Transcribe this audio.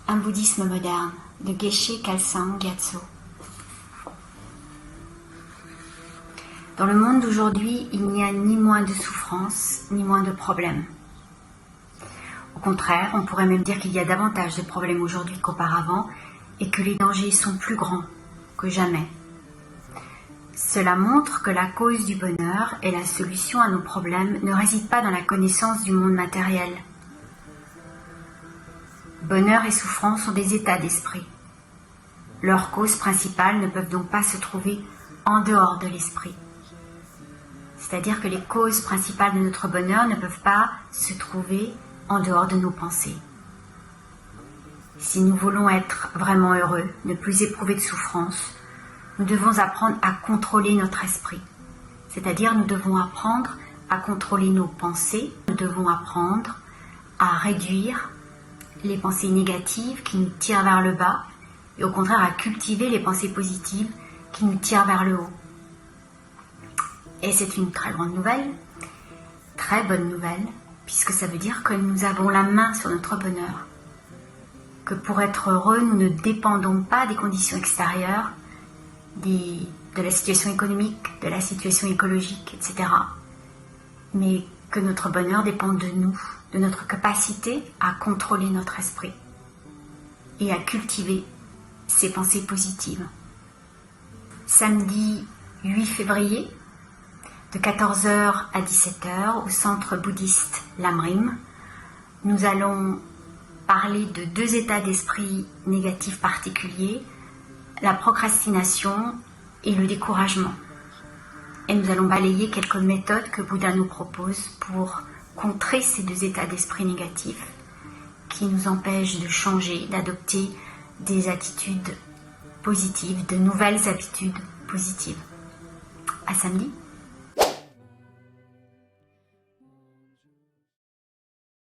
Un bouddhisme moderne de Geshe Khalsang Gyatso. Dans le monde d'aujourd'hui, il n'y a ni moins de souffrance, ni moins de problèmes. Au contraire, on pourrait même dire qu'il y a davantage de problèmes aujourd'hui qu'auparavant et que les dangers sont plus grands que jamais. Cela montre que la cause du bonheur et la solution à nos problèmes ne résident pas dans la connaissance du monde matériel. Bonheur et souffrance sont des états d'esprit. Leurs causes principales ne peuvent donc pas se trouver en dehors de l'esprit. C'est-à-dire que les causes principales de notre bonheur ne peuvent pas se trouver en dehors de nos pensées. Si nous voulons être vraiment heureux, ne plus éprouver de souffrance, nous devons apprendre à contrôler notre esprit. C'est-à-dire nous devons apprendre à contrôler nos pensées, nous devons apprendre à réduire les pensées négatives qui nous tirent vers le bas et au contraire à cultiver les pensées positives qui nous tirent vers le haut. Et c'est une très grande nouvelle, très bonne nouvelle, puisque ça veut dire que nous avons la main sur notre bonheur. Que pour être heureux, nous ne dépendons pas des conditions extérieures, de la situation économique, de la situation écologique, etc. Mais que notre bonheur dépend de nous, de notre capacité à contrôler notre esprit et à cultiver ses pensées positives. Samedi 8 février, de 14h à 17h, au centre bouddhiste Lamrim, nous allons parler de deux états d'esprit négatifs particuliers, la procrastination et le découragement. Et nous allons balayer quelques méthodes que Bouddha nous propose pour contrer ces deux états d'esprit négatifs qui nous empêchent de changer, d'adopter des attitudes positives, de nouvelles habitudes positives. À samedi.